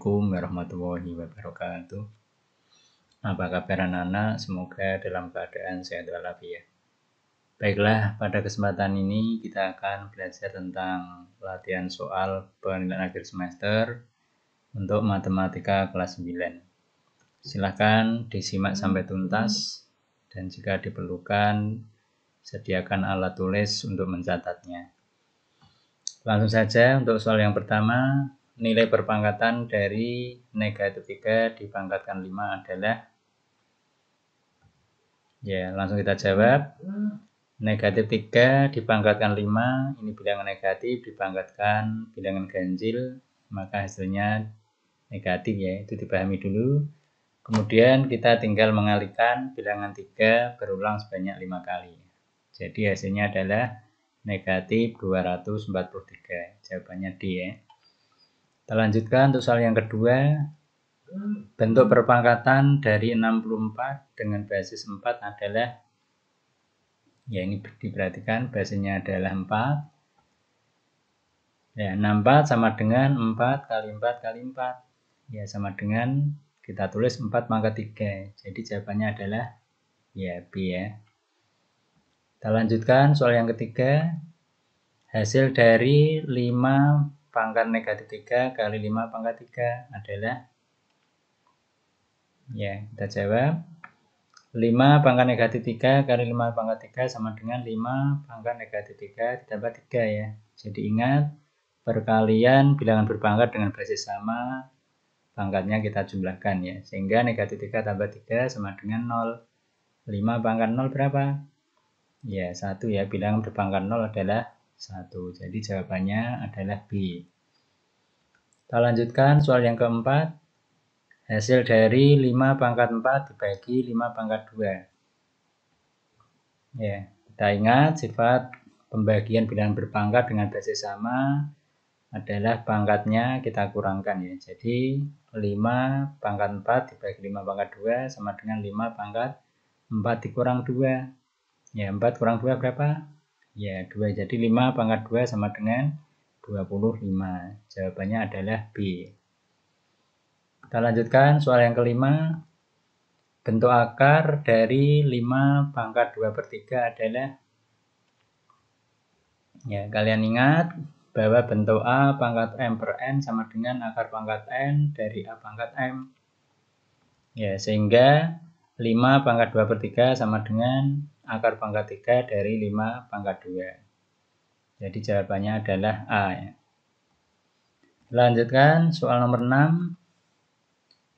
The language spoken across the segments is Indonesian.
Assalamualaikum warahmatullahi wabarakatuh. Apa kabar anak-anak? Semoga dalam keadaan sehat walafiat. Baiklah, pada kesempatan ini kita akan belajar tentang latihan soal penilaian akhir semester untuk matematika kelas 9. Silahkan disimak sampai tuntas dan jika diperlukan sediakan alat tulis untuk mencatatnya. Langsung saja untuk soal yang pertama. Nilai perpangkatan dari negatif 3 dipangkatkan 5 adalah, ya langsung kita jawab, negatif 3 dipangkatkan 5, ini bilangan negatif dipangkatkan bilangan ganjil, maka hasilnya negatif ya, itu dipahami dulu. Kemudian kita tinggal mengalihkan bilangan 3 berulang sebanyak 5 kali. Jadi hasilnya adalah negatif 243, jawabannya D ya. Kita lanjutkan untuk soal yang kedua. Bentuk perpangkatan dari 64 dengan basis 4 adalah, ya ini diperhatikan basisnya adalah 4. Ya, 64 sama dengan 4 kali 4 kali 4. Ya, sama dengan kita tulis 4 pangkat 3. Jadi jawabannya adalah ya B ya. Kita lanjutkan soal yang ketiga. Hasil dari 5 pangkat negatif 3 kali 5 pangkat 3 adalah, ya kita jawab 5 pangkat negatif 3 kali 5 pangkat 3 sama dengan 5 pangkat negatif 3 ditambah 3 ya. Jadi ingat, perkalian bilangan berpangkat dengan basis sama, pangkatnya kita jumlahkan ya. Sehingga negatif 3 tambah 3 sama dengan 0. 5 pangkat 0 berapa? Ya 1 ya, bilangan berpangkat 0 adalah 1. Jadi jawabannya adalah B. Kita lanjutkan soal yang keempat. Hasil dari 5 pangkat 4 dibagi 5 pangkat 2. Ya, kita ingat sifat pembagian bilangan berpangkat dengan basis sama adalah pangkatnya kita kurangkan ya. Jadi 5 pangkat 4 dibagi 5 pangkat 2 sama dengan 5 pangkat 4 dikurang 2. Ya, 4 kurang 2 berapa? Ya, 2. Jadi 5 pangkat 2 sama dengan 25. Jawabannya adalah B. Kita lanjutkan soal yang kelima. Bentuk akar dari 5 pangkat 2 per 3 adalah, ya kalian ingat bahwa bentuk A pangkat M per N sama dengan akar pangkat N dari A pangkat M. Ya, sehingga 5 pangkat 2 per 3 sama dengan akar pangkat 3 dari 5 pangkat 2. Jadi jawabannya adalah A ya. Lanjutkan soal nomor 6.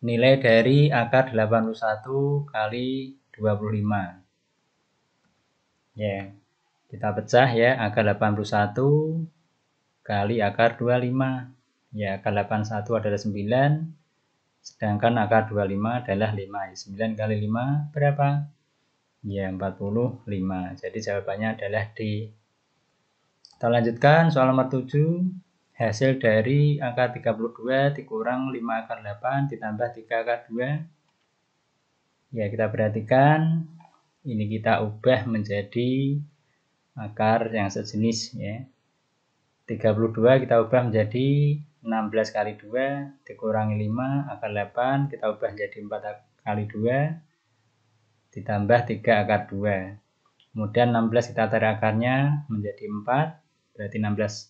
Nilai dari akar 81 kali 25. Ya, kita pecah ya, akar 81 kali akar 25. Ya, akar 81 adalah 9, sedangkan akar 25 adalah 5. 9 kali 5 berapa? Ya, 45. Jadi jawabannya adalah D. Kita lanjutkan soal nomor 7. Hasil dari akar 32 dikurang 5 akar 8 ditambah 3 akar 2. Ya, kita perhatikan. Ini kita ubah menjadi akar yang sejenis ya. 32 kita ubah menjadi 16 kali 2 dikurangi 5 akar 8, kita ubah menjadi 4 kali 2 ditambah 3 akar 2. Kemudian 16 kita tarik akarnya menjadi 4, berarti 16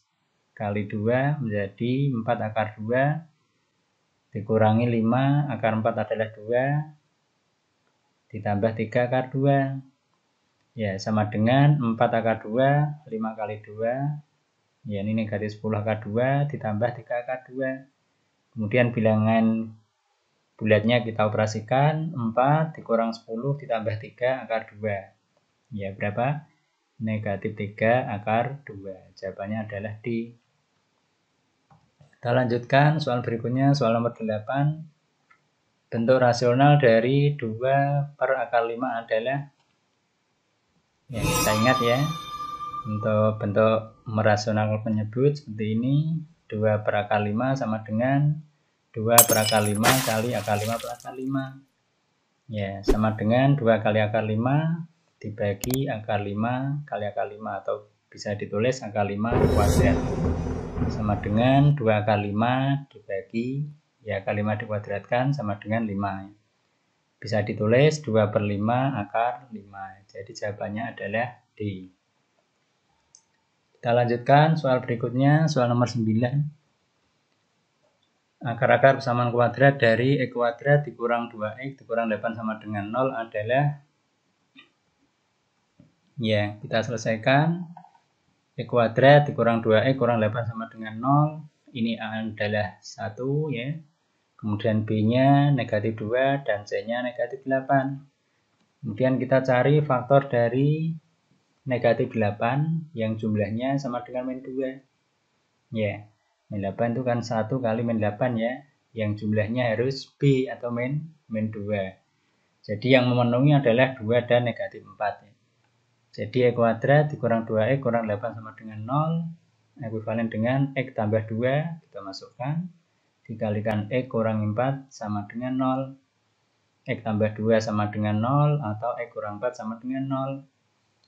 kali 2 menjadi 4 akar 2 dikurangi 5 akar 4 adalah 2 ditambah 3 akar 2. Ya, sama dengan 4 akar 2, 5 kali 2. Ya, ini negatif 10 akar 2 ditambah 3 akar 2. Kemudian bilangan bulatnya kita operasikan, 4 dikurang 10 ditambah 3 akar 2. Ya, berapa? Negatif 3 akar 2. Jawabannya adalah D. Kita lanjutkan soal berikutnya, soal nomor 8. Bentuk rasional dari 2 per akar 5 adalah, ya kita ingat ya, untuk bentuk merasional penyebut seperti ini, 2 per akar 5 sama dengan 2 per akar 5 kali akar 5 per akar 5. Ya, sama dengan 2 kali akar 5 dibagi akar 5 kali akar 5, atau bisa ditulis akar 5 kuadrat sama dengan 2 akar 5 dibagi Ya, kali 5 dikuadratkan sama dengan 5. Bisa ditulis 2/5 akar 5. Jadi jawabannya adalah D. Kita lanjutkan soal berikutnya, soal nomor 9. Akar-akar persamaan kuadrat dari X kuadrat dikurang 2X dikurang 8 sama dengan 0 adalah, ya kita selesaikan. X kuadrat dikurang 2X kurang 8 sama dengan 0. Ini adalah 1 ya. Kemudian B-nya negatif 2 dan C-nya negatif 8. Kemudian kita cari faktor dari negatif 8 yang jumlahnya sama dengan min 2. Ya, min 8 itu kan 1 kali min 8 ya. Yang jumlahnya harus B atau min 2. Jadi yang memenuhi adalah 2 dan negatif 4 ya. Jadi X kuadrat dikurang 2X kurang 8 sama dengan 0. Ekuivalen dengan X tambah 2. Kita masukkan. Dikalikan X kurang 4 sama dengan 0. X tambah 2 sama dengan 0. Atau X kurang 4 sama dengan 0.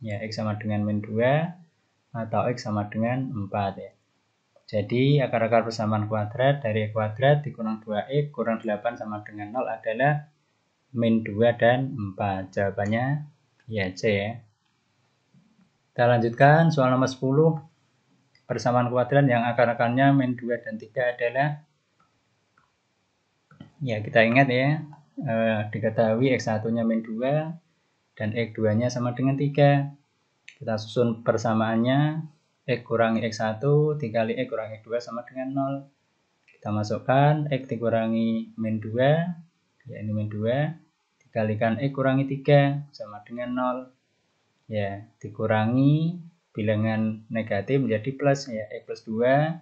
Ya, X sama dengan min 2. Atau X sama dengan 4 ya. Jadi akar-akar persamaan kuadrat dari X kuadrat dikurang 2X kurang 8 sama dengan 0 adalah min 2 dan 4. Jawabannya ya C ya. Kita lanjutkan soal nomor 10. Persamaan kuadrat yang akar-akarnya min 2 dan 3 adalah, ya kita ingat ya, diketahui X1-nya min 2 dan X2-nya sama dengan 3. Kita susun persamaannya, X kurangi X1 dikali X kurangi X2 sama dengan 0. Kita masukkan X dikurangi min 2, ya ini min 2, dikalikan X kurangi 3 sama dengan 0. Ya, dikurangi bilangan negatif menjadi plus ya, X plus 2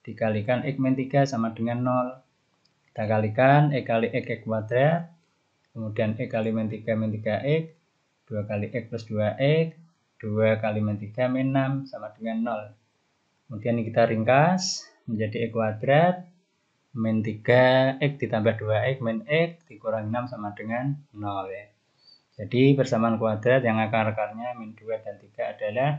dikalikan X min 3 sama dengan 0. Kita kalikan X kali X kuadrat, kemudian X kali min 3X, 2 kali X plus 2X, 2 kali min 3 min 6 sama dengan 0. Kemudian kita ringkas menjadi X kuadrat min 3X ditambah 2X min X dikurangi 6 sama dengan 0 ya. Jadi persamaan kuadrat yang akar-akarnya min 2 dan 3 adalah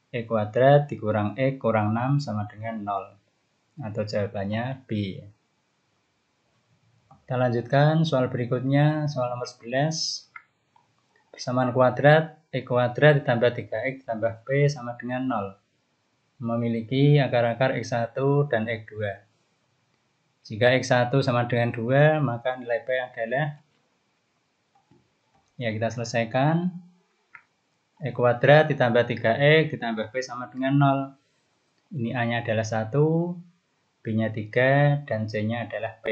X kuadrat dikurang X kurang 6 sama dengan 0. Atau jawabannya B. Kita lanjutkan soal berikutnya, soal nomor 11. Persamaan kuadrat X kuadrat ditambah 3X ditambah P sama dengan 0. Memiliki akar-akar X1 dan X2. Jika X1 sama dengan 2, maka nilai P adalah, ya kita selesaikan. X kuadrat ditambah 3X ditambah P sama dengan 0. Ini A-nya adalah 1, B-nya 3, dan C-nya adalah P.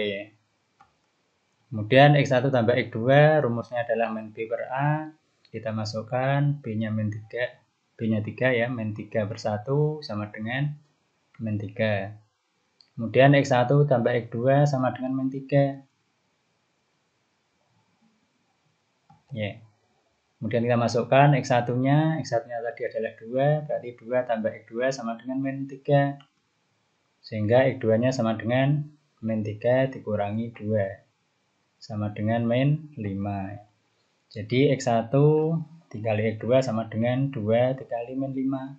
Kemudian X1 tambah X2, rumusnya adalah min B per A. Kita masukkan B-nya min 3, B-nya 3 ya, min 3 per 1 sama dengan min 3. Kemudian X1 tambah X2 sama dengan min 3. Ya. Kemudian kita masukkan X1-nya tadi adalah 2, berarti 2 tambah X2 sama dengan min 3. Sehingga X2-nya sama dengan min 3 dikurangi 2, sama dengan min 5. Jadi X1 dikali X2 sama dengan 2 dikali min 5.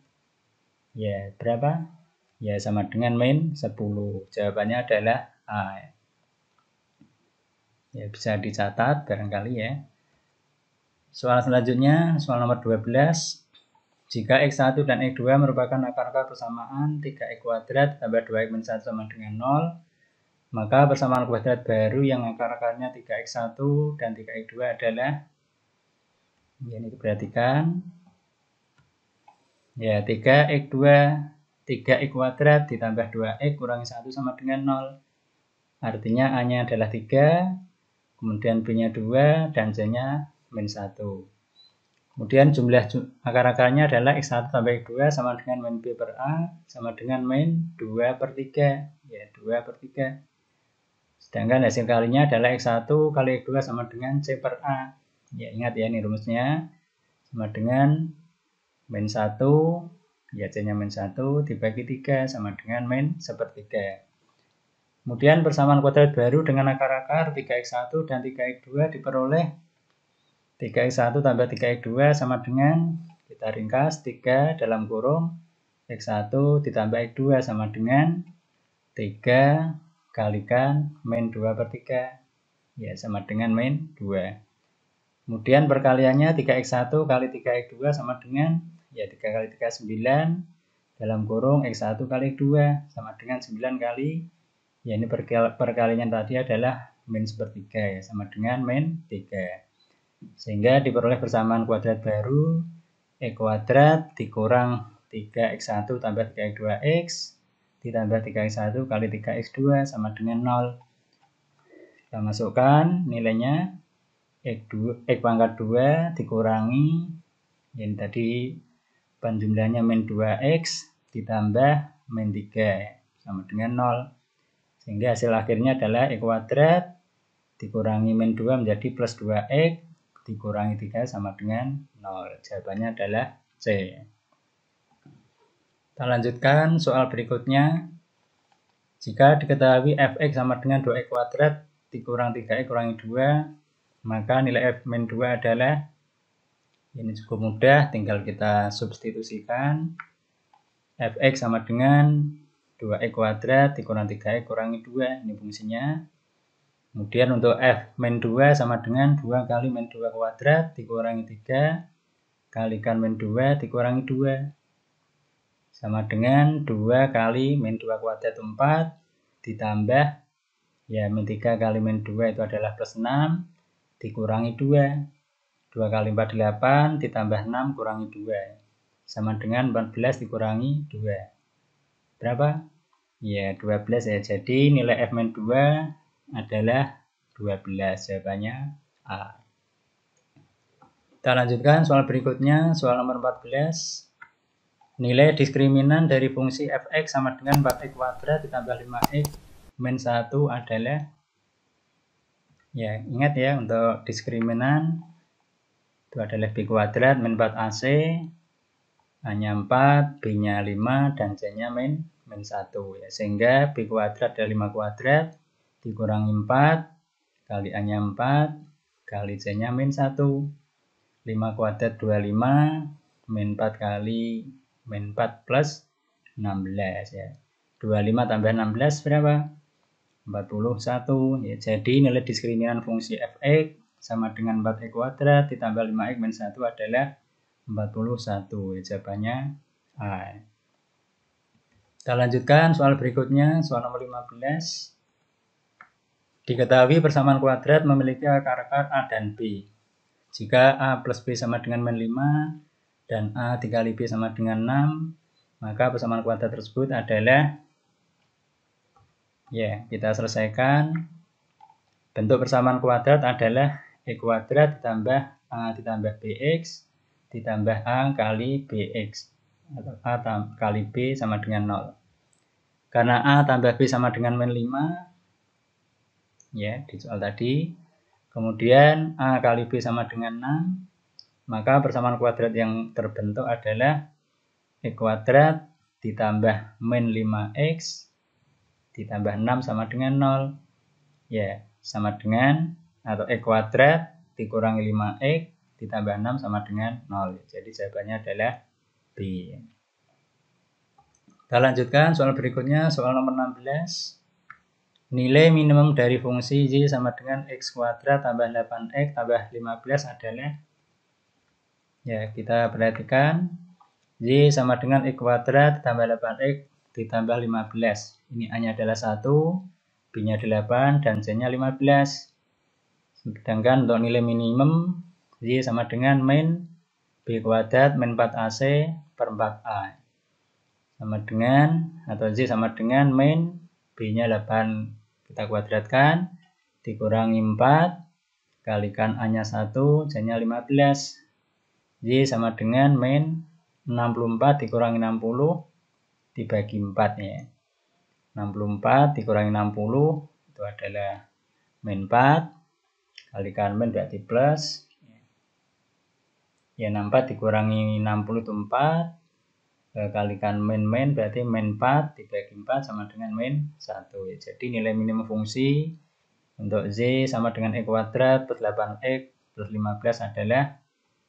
Ya, berapa? Ya, sama dengan min 10. Jawabannya adalah A. Ya, bisa dicatat barangkali ya. Soal selanjutnya, soal nomor 12. Jika X1 dan X2 merupakan akar-akar persamaan 3X kuadrat tambah 2X min 1 sama dengan 0, maka persamaan kuadrat baru yang akar-akarnya 3X1 dan 3X2 adalah, ini diperhatikan, ya 3X2, 3X kuadrat ditambah 2X kurangi 1 sama dengan 0. Artinya A-nya adalah 3, kemudian B-nya 2, dan C-nya min 1. Kemudian jumlah akar-akarnya adalah X1 tambah X2 sama dengan min B per A sama dengan min 2 per 3. Ya, 2 per 3. Sedangkan hasil kalinya adalah X1 kali X2 sama dengan C per A. Ya, ingat ya ini rumusnya. Sama dengan min 1, ya C-nya min 1 dibagi 3 sama dengan min 1/3. Kemudian persamaan kuadrat baru dengan akar-akar 3X1 dan 3X2 diperoleh 3X1 tambah 3X2 sama dengan, kita ringkas, 3 dalam kurung X1 ditambah X2 sama dengan 3 kalikan min 2/3. Ya, sama dengan min 2. Kemudian perkaliannya 3x1 kali 3x2 sama dengan, ya 3 kali 3 9, dalam kurung x1 kali 2 sama dengan 9 kali, ya ini perkaliannya tadi adalah min 1/3 ya, sama dengan min 3. Sehingga diperoleh persamaan kuadrat baru, e kuadrat dikurang 3x1 tambah 3x2x ditambah 3x1 kali 3x2 sama dengan 0. Kita masukkan nilainya, x pangkat 2 dikurangi, ini tadi penjumlahnya min 2x ditambah min 3 sama dengan 0. Sehingga hasil akhirnya adalah e kuadrat dikurangi min 2 menjadi plus 2x dikurangi 3 sama dengan 0. Jawabannya adalah C. Kita lanjutkan soal berikutnya. Jika diketahui fx sama dengan 2x kuadrat dikurang 3x kurangi 2, maka nilai f min 2 adalah, ini cukup mudah, tinggal kita substitusikan. Fx sama dengan 2x kuadrat dikurang 3x kurangi 2, ini fungsinya. Kemudian untuk f min 2 sama dengan 2 kali min 2 kuadrat dikurangi 3 kalikan min 2 dikurangi 2. Sama dengan 2 kali min 2 kuadrat 4 ditambah, ya min 3 kali min 2 itu adalah plus 6 dikurangi 2. 2 kali 4 8 ditambah 6 kurangi 2. Sama dengan 14 dikurangi 2. Berapa? Ya 12 ya. Jadi nilai f min 2 adalah 12. Jawabannya A. Kita lanjutkan soal berikutnya, soal nomor 14. Nilai diskriminan dari fungsi fx sama dengan 4x kuadrat ditambah 5x min 1 adalah, ya ingat ya, untuk diskriminan itu adalah b kuadrat min 4ac, a-nya 4, b-nya 5, dan c-nya min 1 ya. Sehingga b kuadrat adalah 5 kuadrat dikurangi 4 kali a-nya 4 kali c-nya min 1. 5 kuadrat 25 min 4 kali min 4 plus 16 ya. 25 tambah 16 berapa? 41 ya. Jadi nilai diskriminan fungsi fx sama dengan 4x kuadrat ditambah 5x min 1 adalah 41 ya. Jawabannya A. Kita lanjutkan soal berikutnya, soal nomor 15. Diketahui persamaan kuadrat memiliki akar-akar A dan B. Jika A plus B sama dengan min 5 dan A dikali B sama dengan 6, maka persamaan kuadrat tersebut adalah, ya kita selesaikan. Bentuk persamaan kuadrat adalah e kuadrat ditambah A ditambah bx ditambah A kali bx atau A kali B sama dengan 0. Karena A tambah B sama dengan min 5 ya di soal tadi, kemudian A kali B sama dengan 6, maka persamaan kuadrat yang terbentuk adalah e kuadrat ditambah min 5x ditambah 6 sama dengan 0. Ya, sama dengan, atau e kuadrat dikurangi 5x ditambah 6 sama dengan 0. Jadi jawabannya adalah B. Kita lanjutkan soal berikutnya, soal nomor 16. Nilai minimum dari fungsi y sama dengan x kuadrat tambah 8x tambah 15 adalah, ya kita perhatikan, y sama dengan x kuadrat tambah 8x ditambah 15. Ini a-nya adalah 1, b-nya 8, dan c-nya 15. Sedangkan untuk nilai minimum, y sama dengan min b kuadrat min 4ac per 4a. Sama dengan, atau y sama dengan min b-nya 8 kita kuadratkan dikurangi 4 kalikan a-nya 1, c-nya 15. Y sama dengan min 64 dikurangi 60 dibagi 4 ya. 64 dikurangi 60 itu adalah min 4 kalikan min berarti plus. Ya 64 dikurangi 60 itu 4 kalikan min berarti min 4 dibagi 4 sama dengan min 1 ya. Jadi nilai minimum fungsi untuk z sama dengan e kuadrat plus 8x plus 15 adalah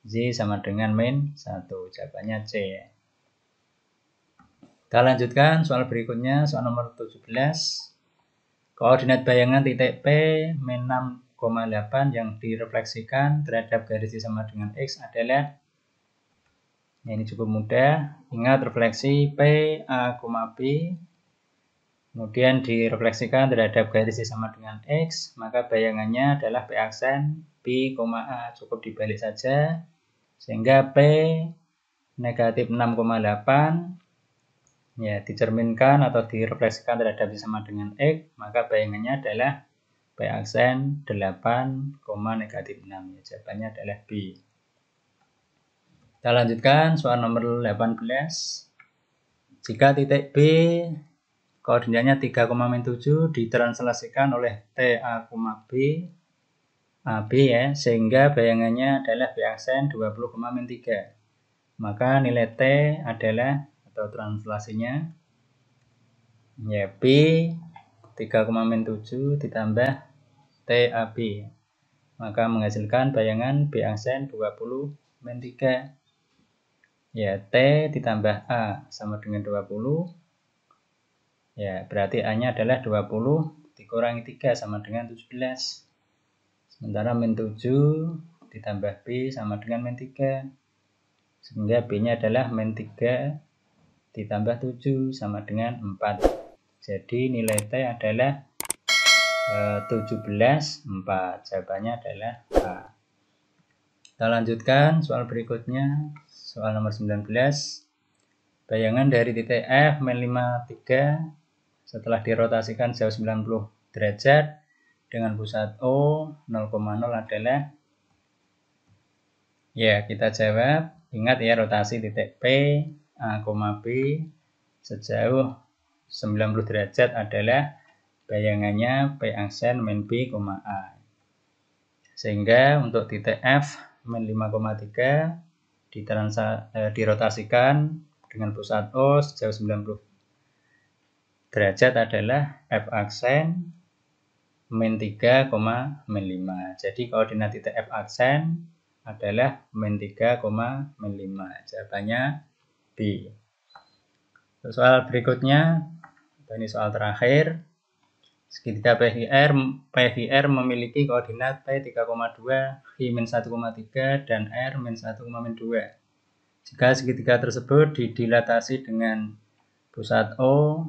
z sama dengan min 1. Jawabannya C. Kita lanjutkan soal berikutnya, soal nomor 17. Koordinat bayangan titik P min 6,8 yang direfleksikan terhadap garis sama dengan X adalah, ini cukup mudah. Ingat refleksi P, A, B, kemudian direfleksikan terhadap garis sama dengan X, maka bayangannya adalah P aksen B, A. Cukup dibalik saja, sehingga P negatif 6,8 ya dicerminkan atau direfleksikan terhadap sama dengan X, maka bayangannya adalah P aksen 8, negatif 6. Ya, jawabannya adalah B. Kita lanjutkan soal nomor 18. Jika titik B koordinatnya 3,7 ditranslasikan oleh TA, B, AB ya, sehingga bayangannya adalah B aksen 20,3. Maka nilai T adalah, atau translasinya, ya B 3,7 ditambah TAB. Maka menghasilkan bayangan B aksen 20,3. Ya, T ditambah A sama dengan 20. Ya, berarti A-nya adalah 20 dikurangi 3 sama dengan 17. Sementara min 7 ditambah B sama dengan min 3. Sehingga B-nya adalah min 3 ditambah 7 sama dengan 4. Jadi nilai T adalah 17,4. Jawabannya adalah A. Kita lanjutkan soal berikutnya. Soal nomor 19. Bayangan dari titik F min 53 setelah dirotasikan jauh 90 derajat dengan pusat O 0,0 adalah, ya kita jawab. Ingat ya, rotasi titik P, A, B sejauh 90 derajat adalah bayangannya P aksen min B, A. Sehingga untuk titik F min 5,3 dirotasikan dengan pusat O sejauh 90 derajat adalah F aksen min 3, min 5. Jadi koordinat titik F aksen adalah min 3, min 5. Jawabannya B. Soal berikutnya, ini soal terakhir. Segitiga PVR memiliki koordinat P 3,2, I min 1,3, dan R min 1,2. Jika segitiga tersebut didilatasi dengan pusat O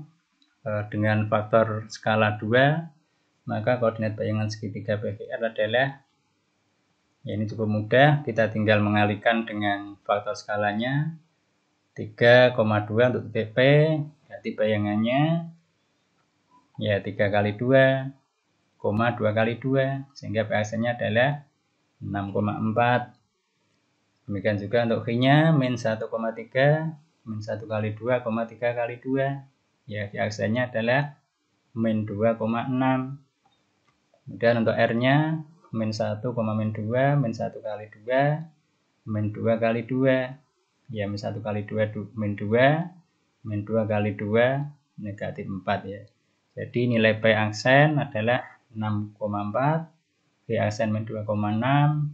dengan faktor skala 2, maka koordinat bayangan segitiga PVR adalah, ya ini cukup mudah, kita tinggal mengalihkan dengan faktor skalanya 3,2 untuk titik P, berarti bayangannya ya 3 kali 2, 2 kali 2, sehingga P aksennya adalah 6,4. Demikian juga untuk I-nya min 1,3, min 1 kali 2, 3 kali 2. Ya, di aksennya adalah min 2,6. Kemudian untuk R-nya min 1, min 2, min 1 kali 2, min 2 kali 2. Ya, min 1 kali 2, min 2, min 2 kali 2, negatif 4 ya. Jadi nilai P aksen adalah 6,4, B aksen min 2,6,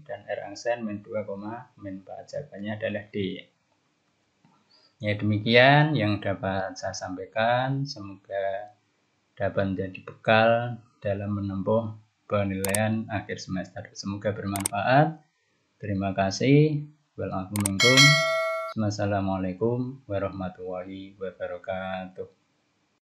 dan R aksen min 2,4. Jawabannya adalah D. Ya, demikian yang dapat saya sampaikan. Semoga dapat menjadi bekal dalam menempuh penilaian akhir semester. Semoga bermanfaat. Terima kasih. Wassalamualaikum warahmatullahi wabarakatuh.